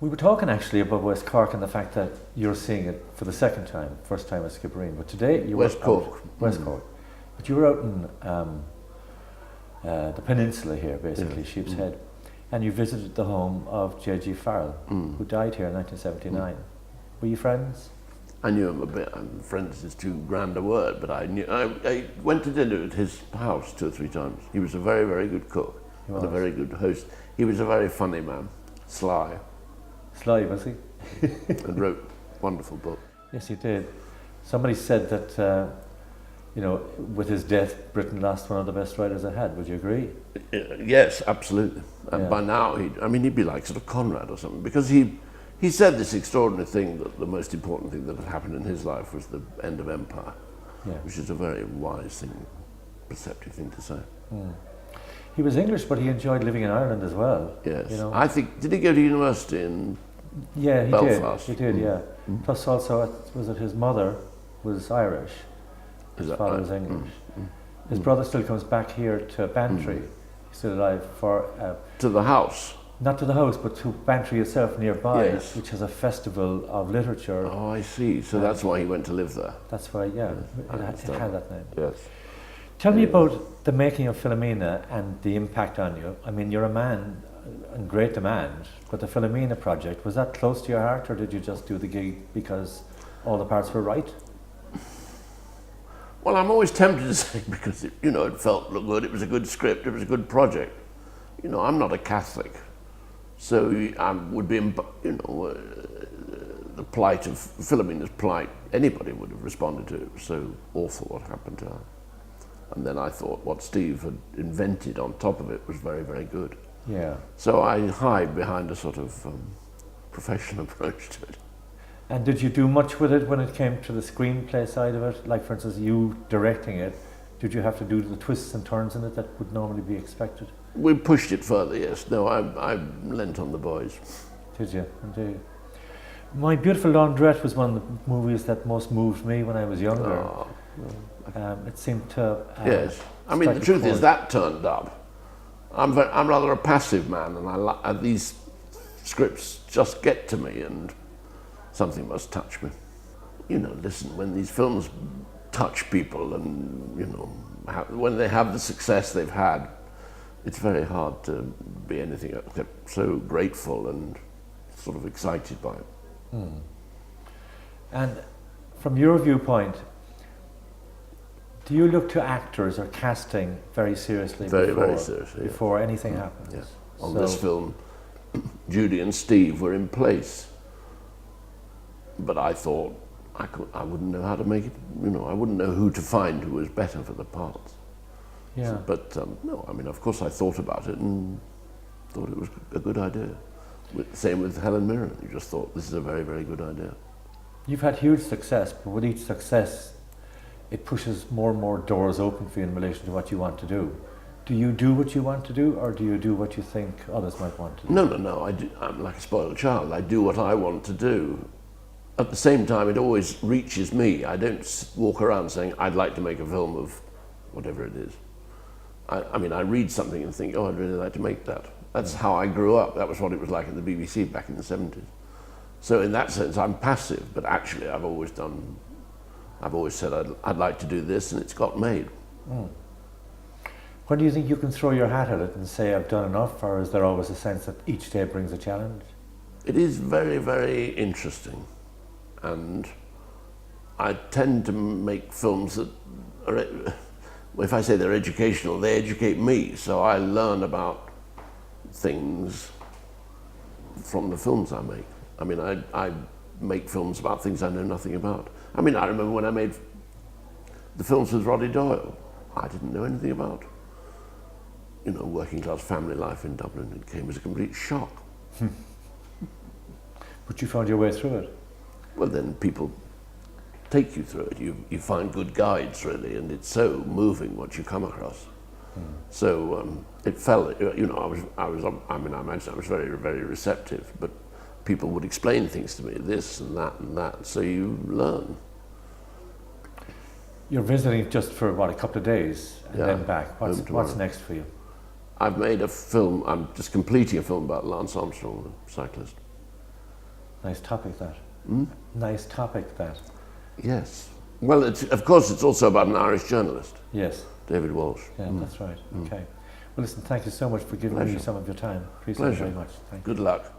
We were talking actually about West Cork and the fact that you're seeing it for the second time, first time at Skibbereen, but today you West were Cork. out, West Cork, but you were out in the peninsula here, basically, Sheep's Head, and you visited the home of J.G. Farrell, who died here in 1979. Were you friends? I knew him a bit. Friends is too grand a word, but I went to dinner at his house 2 or 3 times. He was a very, very good cook and a very good host. He was a very funny man, sly. Sly, was he? And wrote wonderful books. Yes, he did. Somebody said that, you know, with his death, Britain lost one of the best writers it had. Would you agree? Yes, absolutely. And by now, he'd be like sort of Conrad or something, because he said this extraordinary thing that the most important thing that had happened in his life was the end of empire, which is a very wise thing, perceptive thing to say. He was English, but he enjoyed living in Ireland as well. Yes. You know? I think, did he go to university in Belfast? He did, yeah. Plus also, was it his mother was Irish, his father was English. His brother still comes back here to Bantry, he's still alive, for... to the house? Not to the house, but to Bantry itself nearby, which has a festival of literature. Oh, I see. So that's why he went to live there. That's why, it had that name. Yes. Tell me about the making of Philomena and the impact on you. I mean, you're a man in great demand, but the Philomena project, was that close to your heart, or did you just do the gig because all the parts were right? Well, I'm always tempted to say, because it felt good, it was a good script, it was a good project. You know, I'm not a Catholic, so I would be, the plight of Philomena's plight, anybody would have responded to it. It was so awful what happened to her. And then I thought what Steve had invented on top of it was very, very good. Yeah. So I hide behind a sort of professional approach to it. And did you do much with it when it came to the screenplay side of it? Like, for instance, you directing it, did you have to do the twists and turns in it that would normally be expected? We pushed it further, yes. No, I lent on the boys. Did you? Indeed. My Beautiful Laundrette was one of the movies that most moved me when I was younger. Oh, no. It seemed to... yes. I mean, the truth is that turned up. I'm rather a passive man, and these scripts just get to me, and something must touch me. You know, listen, when these films touch people and, when they have the success they've had, it's very hard to be anything except so grateful and sort of excited by it. And from your viewpoint, do you look to actors or casting very seriously very seriously, before anything happens? Yes. On this film, Judy and Steve were in place, but I thought I wouldn't know how to make it. I wouldn't know who to find who was better for the parts. Yeah. So, but no, I mean, of course, I thought about it and thought it was a good idea. Same with Helen Mirren. You just thought this is a very, very good idea. You've had huge success, but with each success, it pushes more and more doors open for you in relation to what you want to do. Do you do what you want to do, or do you do what you think others might want to do? No. I'm like a spoiled child. I do what I want to do. At the same time, it always reaches me. I don't walk around saying, I'd like to make a film of whatever it is. I mean, I read something and think, I'd really like to make that. That's how I grew up. That was what it was like in the BBC back in the 70s. So in that sense, I'm passive, but actually I've always said I'd like to do this, and it's got made. When do you think you can throw your hat at it and say, I've done enough, or is there always a sense that each day brings a challenge? It is very, very interesting. And I tend to make films that are, if I say they're educational, they educate me. So I learn about things from the films I make. I mean, I make films about things I know nothing about. I mean, I remember when I made the films with Roddy Doyle, I didn't know anything about, working class family life in Dublin. It came as a complete shock. But you found your way through it. Well, then people take you through it. You find good guides, really, and it's so moving what you come across. So it felt, I imagine I was very, very receptive, but people would explain things to me, this and that, so you learn. You're visiting just for, a couple of days, and then back. What's next for you? I've made a film, I'm just completing a film about Lance Armstrong, the cyclist. Nice topic that. Hmm? Nice topic that. Yes. Well, of course, it's also about an Irish journalist, Yes. David Walsh. Yeah, that's right. Okay. Well, listen, thank you so much for giving me Pleasure. some of your time. Appreciate it Pleasure. very much. Thank you. Good luck.